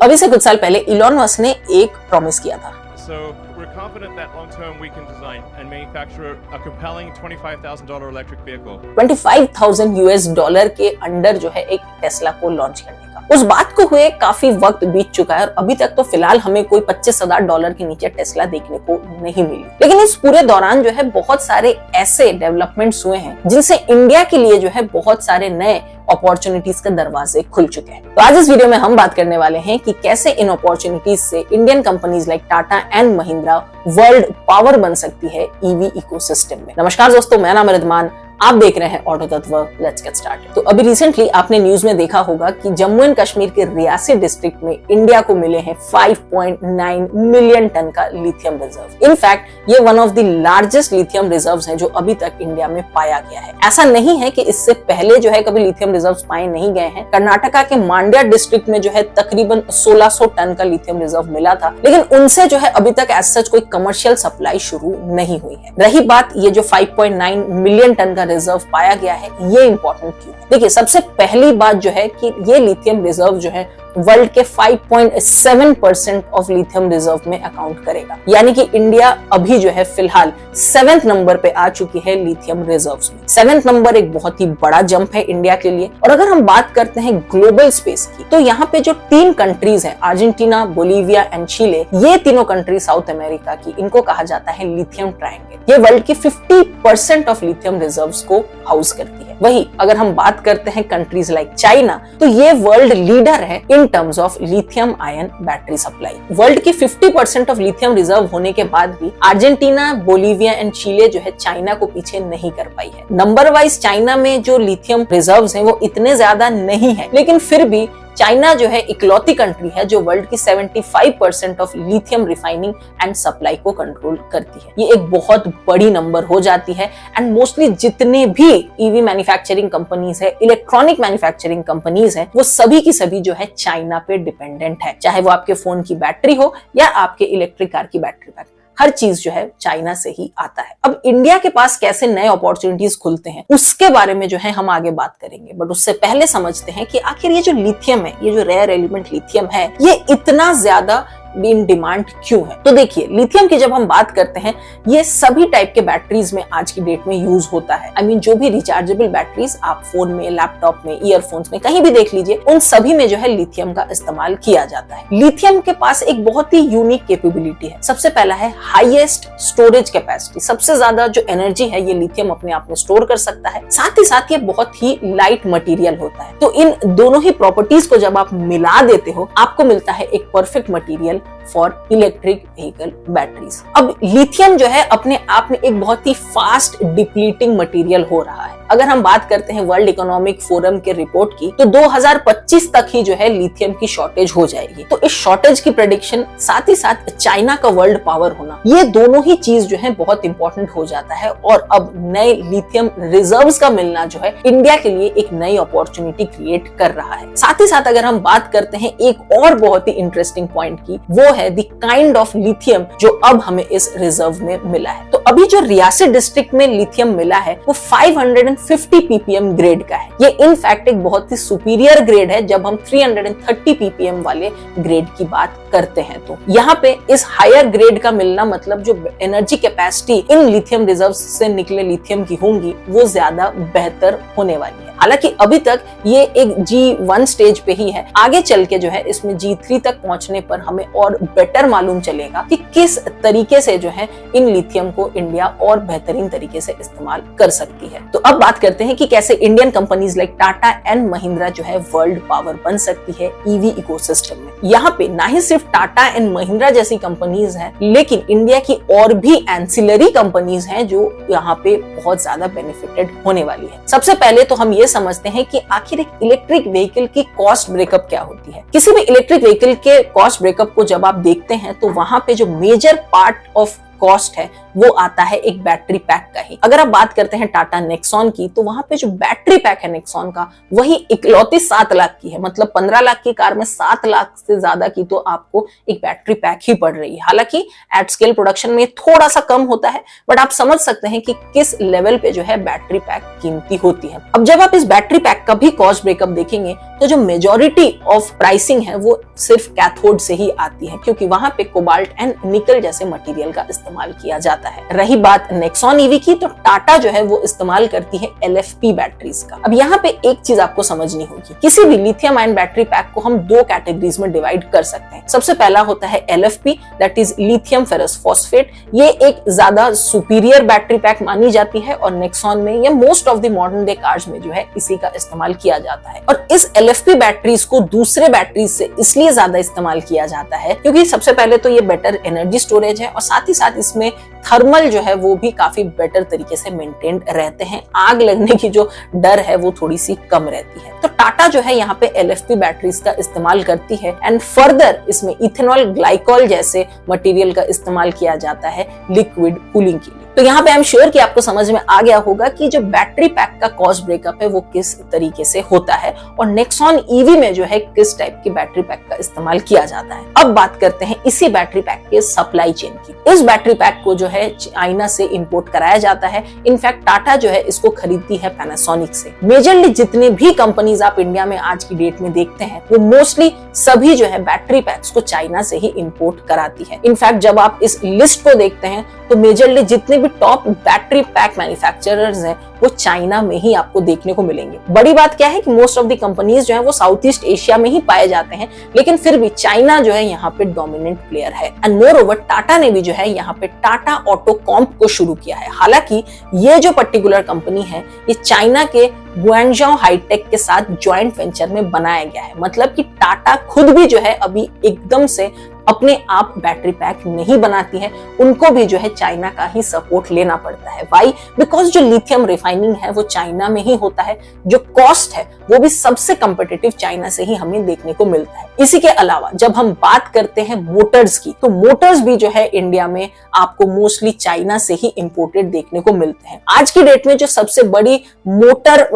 अभी से कुछ साल पहले इलॉन मस्क ने एक प्रॉमिस किया था। So we're confident that long term we can design and manufacture a compelling $25,000 electric vehicle. $25,000 के अंडर जो है एक टेस्ला को लॉन्च करने का। उस बात को हुए काफी वक्त बीत चुका है और अभी तक तो फिलहाल हमें कोई $25,000 के नीचे टेस्ला देखने को नहीं मिली। लेकिन इस पूरे दौरान जो है बहुत सारे ऐसे डेवलपमेंट्स हुए हैं जिनसे इंडिया के लिए जो है बहुत सारे नए अपॉर्चुनिटीज के दरवाजे खुल चुके हैं। तो आज इस वीडियो में हम बात करने वाले हैं कि कैसे इन अपॉर्चुनिटीज से Indian companies like Tata and Mahindra world power बन सकती है ईवी इकोसिस्टम में। नमस्कार दोस्तों, मेरा नाम है रिदमान, आप देख रहे हैं ऑटो तत्व। Let's get started. तो अभी रिसेंटली आपने न्यूज में देखा होगा कि जम्मू एंड कश्मीर के रियासी डिस्ट्रिक्ट में इंडिया को मिले हैं 5.9 मिलियन टन का लिथियम रिजर्व। इनफैक्ट ये one of the largest lithium reserves हैं जो अभी तक इंडिया में पाया गया है। ऐसा नहीं है कि इससे पहले जो है कभी लिथियम रिजर्व्स पाए नहीं गए हैं। कर्नाटका के मांड्या डिस्ट्रिक्ट में जो है तकरीबन 1600 टन का लिथियम रिजर्व मिला था, लेकिन उनसे जो है अभी तक एज सच कोई कमर्शियल सप्लाई शुरू नहीं हुई है। रही बात ये जो 5.9 मिलियन टन का रिजर्व पाया गया है, ये इंपॉर्टेंट क्यों है? देखिए, सबसे पहली बात जो है कि ये लिथियम रिजर्व जो है वर्ल्ड के 5.7% ऑफ लिथियम रिजर्व में अकाउंट करेगा। यानी कि इंडिया अभी जो है फिलहाल 7th नंबर पे आ चुकी है लिथियम रिजर्व्स में। 7th नंबर एक बहुत ही बड़ा जंप है इंडिया के लिए। और अगर हम बात करते हैं ग्लोबल स्पेस की, तो यहाँ पे जो 3 कंट्रीज हैं, अर्जेंटीना, बोलीविया एंड चिले, ये तीनों कंट्री साउथ अमेरिका की, इनको कहा जाता है लिथियम ट्रायंगल। ये वर्ल्ड की 50% ऑफ लिथियम रिजर्व्स को हाउस करती है। वही अगर हम बात करते हैं कंट्रीज लाइक चाइना, तो ये वर्ल्ड लीडर है in terms of lithium ion battery supply. World की 50% ऑफ लिथियम रिजर्व होने के बाद भी अर्जेंटीना, बोलीविया एंड चिले जो है चाइना को पीछे नहीं कर पाई है। नंबर वाइज चाइना में जो लिथियम रिजर्व्स हैं वो इतने ज्यादा नहीं है, लेकिन फिर भी चाइना जो है इकलौती कंट्री है जो वर्ल्ड की 75% of lithium refining and supply को कंट्रोल करती है। ये एक बहुत बड़ी नंबर हो जाती है एंड मोस्टली जितने भी ईवी मैन्युफैक्चरिंग कंपनीज है, इलेक्ट्रॉनिक मैन्युफैक्चरिंग कंपनीज है, वो सभी की सभी जो है चाइना पे डिपेंडेंट है। चाहे वो आपके फोन की बैटरी हो या आपके इलेक्ट्रिक कार की बैटरी पैक, हर चीज जो है चाइना से ही आता है। अब इंडिया के पास कैसे नए अपॉर्चुनिटीज खुलते हैं उसके बारे में जो है हम आगे बात करेंगे, बट उससे पहले समझते हैं कि आखिर ये जो लिथियम है, ये जो रेयर एलिमेंट लिथियम है, ये इतना ज्यादा इन डिमांड क्यों है? तो देखिए, लिथियम की जब हम बात करते हैं, ये सभी टाइप के बैटरीज में आज की डेट में यूज होता है। आई मीन जो भी रिचार्जेबल बैटरीज आप फोन में, लैपटॉप में, ईयरफोन्स में कहीं भी देख लीजिए, उन सभी में जो है लिथियम का इस्तेमाल किया जाता है। लिथियम के पास एक बहुत ही यूनिक कैपेबिलिटी है। सबसे पहला है हाईएस्ट स्टोरेज कैपेसिटी। सबसे ज्यादा जो एनर्जी है ये लिथियम अपने आप में स्टोर कर सकता है। साथ ही साथ ये बहुत ही लाइट मटेरियल होता है। तो इन दोनों ही प्रॉपर्टीज को जब आप मिला देते हो, आपको मिलता है एक perfect material for electric vehicle batteries. अब लिथियम जो है अपने आप में एक बहुत ही फास्ट डिप्लीटिंग मटेरियल हो रहा है। अगर हम बात करते हैं वर्ल्ड इकोनॉमिक फोरम के रिपोर्ट की, तो 2025 तक ही जो है लिथियम की शॉर्टेज हो जाएगी। तो इस शॉर्टेज की प्रेडिक्शन, साथ ही साथ चाइना का वर्ल्ड पावर होना, ये दोनों ही चीज जो है बहुत इंपॉर्टेंट हो जाता है। और अब नए लिथियम रिजर्व्स का मिलना जो है इंडिया के लिए एक नई अपॉर्चुनिटी क्रिएट कर रहा है। साथ ही साथ अगर हम बात करते हैं एक और बहुत ही इंटरेस्टिंग पॉइंट की, वो है द काइंड ऑफ लिथियम जो अब हमें इस रिजर्व में मिला है। तो अभी जो रियासी डिस्ट्रिक्ट में लिथियम मिला है वो 550 ppm ग्रेड का है। ये इनफैक्ट एक बहुत ही सुपीरियर ग्रेड है जब हम 330 ppm वाले ग्रेड की बात करते हैं। तो यहाँ पे इस हायर ग्रेड का मिलना मतलब जो energy capacity in lithium reserve से निकले लिथियम की होंगी वो ज्यादा बेहतर होने वाली है। हालांकि अभी तक ये एक G1 स्टेज पे ही है। आगे चल के जो है इसमें G3 तक पहुंचने पर हमें और बेटर मालूम चलेगा कि किस तरीके से जो है इन लिथियम को इंडिया और बेहतरीन तरीके से इस्तेमाल कर सकती है। तो अब बात करते हैं कि कैसे Indian companies like Tata and Mahindra जो है वर्ल्ड पावर बन सकती है ईवी इकोसिस्टम में। यहाँ पे ना ही सिर्फ टाटा एंड महिंद्रा जैसी कंपनीज हैं, लेकिन इंडिया की और भी एंसिलरी कंपनीज हैं जो यहाँ पे बहुत ज्यादा बेनिफिटेड होने वाली है। सबसे पहले तो हम ये समझते हैं कि आखिर एक इलेक्ट्रिक व्हीकल की कॉस्ट ब्रेकअप क्या होती है। किसी भी इलेक्ट्रिक व्हीकल के कॉस्ट ब्रेकअप को जब आप देखते हैं तो वहां पे जो मेजर पार्ट ऑफ कॉस्ट है वो आता है एक बैटरी पैक का ही। अगर आप बात करते हैं टाटा नेक्सॉन की, तो वहां पे जो बैटरी पैक है नेक्सॉन का, वही इकलौती 7 लाख की है। मतलब 15 लाख की कार में 7 लाख से ज्यादा की तो आपको एक बैटरी पैक ही पड़ रही है। हालांकि एट स्केल प्रोडक्शन में थोड़ा सा कम होता है, बट आप समझ सकते हैं कि किस लेवल पे जो है बैटरी पैक कीमती होती है। अब जब आप इस बैटरी पैक का भी कॉस्ट ब्रेकअप देखेंगे, तो जो मेजॉरिटी ऑफ प्राइसिंग है वो सिर्फ कैथोड से ही आती है, क्योंकि वहां पे कोबाल्ट एंड निकल जैसे मटेरियल का इस्तेमाल किया जाता है। रही बात नेक्सॉन ईवी की, तो टाटा जो है वो इस्तेमाल करती है LFP बैटरीज का। अब यहाँ पे एक चीज आपको समझनी होगी, किसी भी लिथियम आयन बैटरी पैक को हम 2 कैटेगरीज में डिवाइड कर सकते हैं। सबसे पहला होता है LFP, that is lithium ferrous phosphate. ये एक ज्यादा सुपीरियर बैटरी पैक मानी जाती है और नेक्सॉन में या most of the modern day cars में जो है इसी का इस्तेमाल किया जाता है। और इस LFP बैटरीज को दूसरे बैटरीज से इसलिए ज्यादा इस्तेमाल किया जाता है क्योंकि सबसे पहले तो ये बेटर एनर्जी स्टोरेज है और साथ ही साथ इसमें थर्मल जो है वो भी काफी बेटर तरीके से मेंटेन्ड रहते हैं। आग लगने की जो डर है वो थोड़ी सी कम रहती है। तो टाटा जो है यहाँ पे LFP बैटरीज का इस्तेमाल करती है एंड फर्दर इसमें इथेनॉल ग्लाइकॉल जैसे मटेरियल का इस्तेमाल किया जाता है लिक्विड कूलिंग के लिए। तो यहाँ पे आई एम श्योर कि आपको समझ में आ गया होगा कि जो बैटरी पैक का कॉस्ट ब्रेकअप है वो किस तरीके से होता है और नेक्सॉन ईवी में जो है किस टाइप की बैटरी पैक का इस्तेमाल किया जाता है। अब बात करते हैं इसी बैटरी पैक के सप्लाई चेन की। इस बैटरी पैक को जो है चाइना से इंपोर्ट कराया जाता है। इनफैक्ट टाटा जो है इसको खरीदती है पैनासोनिक से। मेजरली जितने भी कंपनीज आप इंडिया में आज की डेट में देखते हैं वो मोस्टली सभी जो है बैटरी पैक्स को चाइना से ही इंपोर्ट कराती है। इनफैक्ट जब आप इस लिस्ट को देखते हैं तो मेजरली जितने भी टॉप बैटरी पैक मैन्युफैक्चरर्स हैं वो चाइना में ही आपको देखने को मिलेंगे। बड़ी बात क्या है कि मोस्ट ऑफ द कंपनीज जो है वो साउथ ईस्ट एशिया में ही पाए जाते हैं, लेकिन फिर भी चाइना जो है यहाँ पे डोमिनेंट प्लेयर है। एंड मोर ओवर टाटा ने भी जो है यहाँ पे टाटा ऑटो कॉम्प को शुरू किया है। हालांकि ये जो पर्टिकुलर कंपनी है ये चाइना के गुआंगझो हाईटेक के साथ ज्वाइंट वेंचर में बनाया गया है। मतलब कि टाटा खुद भी जो है अभी एकदम से अपने आप बैटरी पैक नहीं बनाती है, उनको भी जो है चाइना का ही सपोर्ट लेना पड़ता है। व्हाई? बिकॉज जो लिथियम रिफाइनिंग है वो चाइना में ही होता है, जो कॉस्ट है वो भी सबसे कम्पिटिटिव चाइना से ही हमें देखने को मिलता है। इसी के अलावा जब हम बात करते हैं मोटर्स की, तो मोटर्स भी जो है इंडिया में आपको मोस्टली चाइना से ही इंपोर्टेड देखने को मिलते हैं। आज की डेट में जो सबसे बड़ी मोटर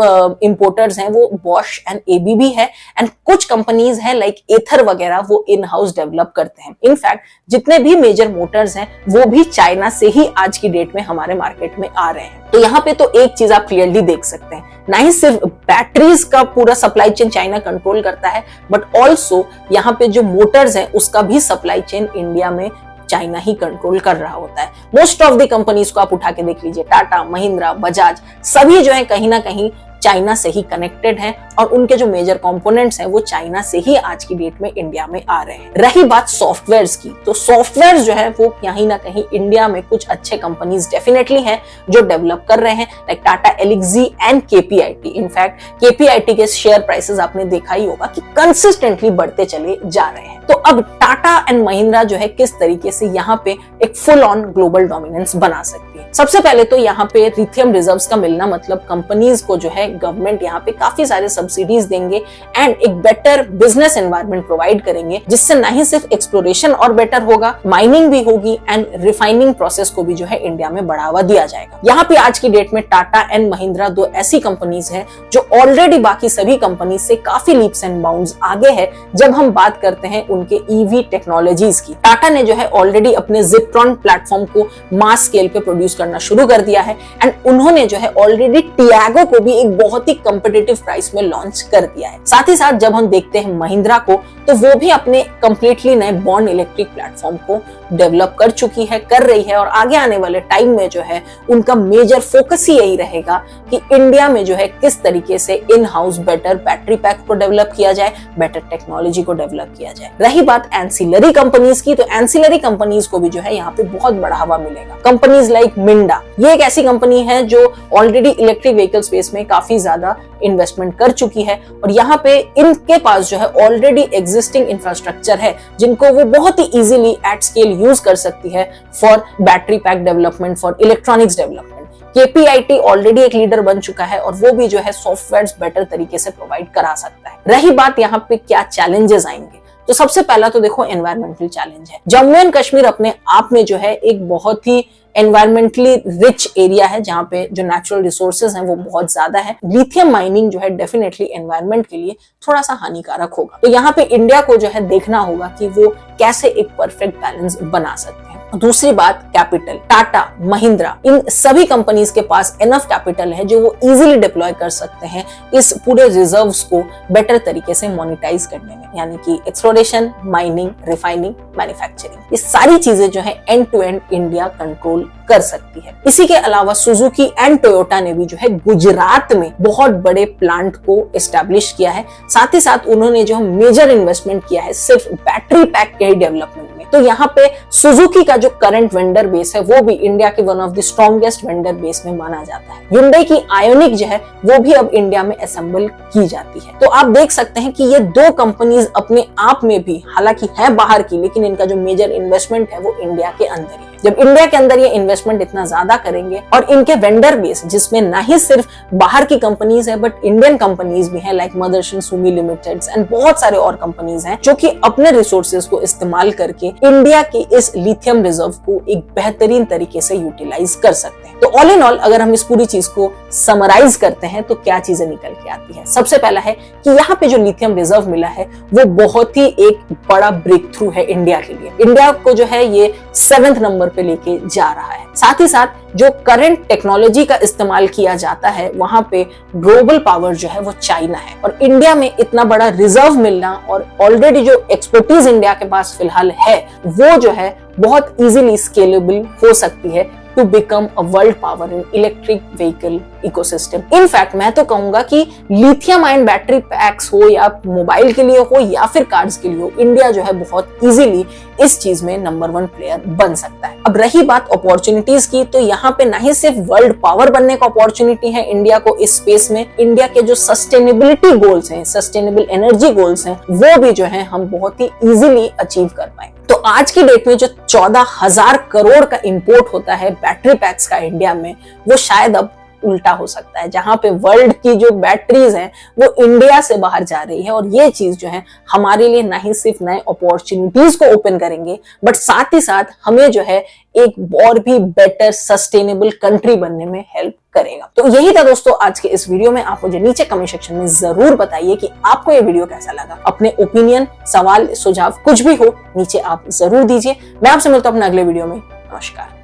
इंपोर्टर्स हैं वो बॉश एंड एबीबी है एंड कुछ कंपनीज हैं लाइक एथर वगैरह वो इन हाउस डेवलप करते हैं। इनफैक्ट जितने भी मेजर मोटर्स हैं वो भी चाइना से ही आज की डेट में हमारे मार्केट में आ रहे हैं। तो यहाँ पे तो एक चीज आप क्लियरली देख सकते हैं, ना ही सिर्फ बैटरीज का पूरा सप्लाई चेन चाइना कंट्रोल करता है, बट ऑल्सो यहाँ पे जो मोटर्स हैं उसका भी सप्लाई चेन इंडिया में चाइना ही कंट्रोल कर रहा होता है। मोस्ट ऑफ द कंपनीज को आप उठा के देख लीजिए, टाटा, महिंद्रा, बजाज, सभी जो है कहीं ना कहीं चाइना से ही कनेक्टेड हैं और उनके जो मेजर कंपोनेंट्स हैं वो चाइना से ही आज की डेट में इंडिया में आ रहे हैं। रही बात सॉफ्टवेयर्स की, तो सॉफ्टवेयर जो है वो कहीं ना कहीं इंडिया में कुछ अच्छे कंपनीज डेफिनेटली हैं जो डेवलप कर रहे हैं, like Tata Elxsi and KPIT. In fact KPIT के शेयर प्राइसेस आपने देखा ही होगा कि कंसिस्टेंटली बढ़ते चले जा रहे हैं। तो अब टाटा एंड महिंद्रा जो है किस तरीके से यहाँ पे एक फुल ऑन ग्लोबल डोमिनेंस बना सकती है। सबसे पहले तो यहाँ पे लिथियम रिजर्व्स का मिलना, मतलब कंपनीज को जो है गवर्नमेंट यहाँ पे काफी सारे सब्सिडीज देंगे एंड एक बेटर बिजनेस एनवायरनमेंट प्रोवाइड करेंगे, जिससे ना ही सिर्फ एक्सप्लोरेशन और बेटर होगा, माइनिंग भी होगी एंड रिफाइनिंग प्रोसेस को भी जो है इंडिया में बढ़ावा दिया जाएगा। यहाँ पे आज की डेट में टाटा एंड महिंद्रा 2 ऐसी कंपनीज हैं जो ऑलरेडी बाकी सभी कंपनीज से काफी लीप्स एंड बाउंड्स आगे है जब हम बात करते हैं उनके ईवी टेक्नोलॉजीज की। टाटा ने जो है ऑलरेडी अपने जिप्ट्रॉन प्लेटफॉर्म को मास स्केल पे प्रोड्यूस करना शुरू कर दिया है एंड उन्होंने जो है ऑलरेडी टियागो को भी एक बहुत ही कंपिटिटिव प्राइस में लॉन्च कर दिया है। साथ ही साथ जब हम देखते हैं महिंद्रा को, तो वो भी अपने कंप्लीटली नए बॉर्न इलेक्ट्रिक प्लेटफॉर्म को डेवलप कर चुकी है, कर रही है और आगे आने वाले टाइम में जो है उनका मेजर फोकस ही यही रहेगा कि इंडिया में जो है किस तरीके से in house better battery pack को डेवलप किया जाए, बेटर टेक्नोलॉजी को डेवलप किया जाए। रही बात एंसिलरी कंपनीज की, तो एंसिलरी कंपनीज को भी जो है यहाँ पे बहुत बढ़ावा मिलेगा। कंपनीज लाइक मिंडा, ये एक ऐसी कंपनी है जो ऑलरेडी इलेक्ट्रिक व्हीकल स्पेस में काफी ज्यादा इन्वेस्टमेंट कर चुकी है और यहाँ पे इनके पास जो है ऑलरेडी एग्जिस्टिंग इंफ्रास्ट्रक्चर है जिनको वो बहुत ही इजीली एट स्केल यूज कर सकती है for battery pack development, for electronics development. KPIT already एक लीडर बन चुका है और वो भी जो है सॉफ्टवेयर बेटर तरीके से प्रोवाइड करा सकता है। रही बात यहाँ पे क्या चैलेंजेस आएंगे, तो सबसे पहला तो देखो एनवायरमेंटल चैलेंज है। जम्मू एंड कश्मीर अपने आप में जो है एक बहुत ही एनवायरमेंटली रिच एरिया है जहाँ पे जो नेचुरल रिसोर्सेज हैं वो बहुत ज्यादा है। लिथियम माइनिंग जो है डेफिनेटली एनवायरमेंट के लिए थोड़ा सा हानिकारक होगा। तो यहाँ पे इंडिया को जो है देखना होगा कि वो कैसे एक परफेक्ट बैलेंस बना सकते हैं। दूसरी बात कैपिटल, टाटा, महिंद्रा, इन सभी कंपनीज के पास इनफ कैपिटल है जो वो इजीली डिप्लॉय कर सकते हैं इस पूरे रिजर्व्स को बेटर तरीके से मोनेटाइज करने में, यानी कि एक्सप्लोरेशन, माइनिंग, रिफाइनिंग, मैन्युफैक्चरिंग, ये सारी चीजें जो है end to end India control कर सकती है। इसी के अलावा सुजुकी एंड टोयोटा ने भी जो है गुजरात में बहुत बड़े प्लांट को एस्टैब्लिश किया है। साथ ही साथ उन्होंने जो मेजर इन्वेस्टमेंट किया है सिर्फ बैटरी पैक के डेवलपमेंट में। तो यहाँ पे सुजुकी का जो करंट वेंडर बेस है वो भी इंडिया के one of the strongest vendor base में माना जाता है। Hyundai की आयोनिक जो है वो भी अब इंडिया में असेंबल की जाती है। तो आप देख सकते हैं कि ये दो कंपनीज अपने आप में भी हालांकि है बाहर की, लेकिन इनका जो मेजर इन्वेस्टमेंट है वो इंडिया के अंदर ही है। जब इंडिया के अंदर ये इन्वेस्टमेंट इतना ज्यादा करेंगे और इनके वेंडर बेस जिसमें ना ही सिर्फ बाहर की कंपनीज है बट इंडियन कंपनीज भी हैं like Motherson, Sumi limited and बहुत सारे और कंपनीज हैं जो कि अपने रिसोर्सेज को इस्तेमाल करके इंडिया के इस लिथियम रिजर्व को एक बेहतरीन तरीके से यूटिलाइज कर सकते हैं। तो ऑल इन ऑल अगर हम इस पूरी चीज को समराइज करते हैं तो क्या चीजें निकल के आती है। सबसे पहला है कि यहाँ पे जो लिथियम रिजर्व मिला है वो बहुत ही एक बड़ा ब्रेक थ्रू है इंडिया के लिए। इंडिया को जो है ये 7th नंबर पे लेके जा रहा है। साथ ही साथ जो करंट टेक्नोलॉजी का इस्तेमाल किया जाता है वहां पे ग्लोबल पावर जो है वो चाइना है, और इंडिया में इतना बड़ा रिजर्व मिलना और ऑलरेडी जो एक्सपर्टीज इंडिया के पास फिलहाल है वो जो है बहुत इजीली स्केलेबल हो सकती है to become a world power in electric vehicle ecosystem. In fact मैं तो कहूंगा कि लिथियम आयन बैटरी पैक्स हो या मोबाइल के लिए हो या फिर कार्स के लिए हो, इंडिया जो है बहुत इजीली इस चीज में नंबर 1 प्लेयर बन सकता है। अब रही बात अपॉर्चुनिटीज की, तो यहाँ पे ना ही सिर्फ वर्ल्ड पावर बनने का अपॉर्चुनिटी है इंडिया को इस स्पेस में, इंडिया के जो सस्टेनेबिलिटी गोल्स हैं, सस्टेनेबल एनर्जी गोल्स हैं, वो भी जो है हम बहुत ही इजीली अचीव कर पाए। तो आज की डेट में जो 14,000 करोड़ का इंपोर्ट होता है बैटरी पैक्स का इंडिया में, वो शायद अब उल्टा हो सकता है, जहां पे वर्ल्ड की जो बैटरीज हैं वो इंडिया से बाहर जा रही है। और ये चीज जो है हमारे लिए ना ही सिर्फ नए अपॉर्चुनिटीज को ओपन करेंगे बट साथ ही साथ हमें जो है एक और भी बेटर सस्टेनेबल कंट्री बनने में हेल्प करेगा। तो यही था दोस्तों आज के इस वीडियो में। आप मुझे नीचे कमेंट सेक्शन में जरूर बताइए कि आपको ये वीडियो कैसा लगा। अपने ओपिनियन, सवाल, सुझाव कुछ भी हो नीचे आप जरूर दीजिए। मैं आपसे मिलता हूं अपने अगले वीडियो में। नमस्कार।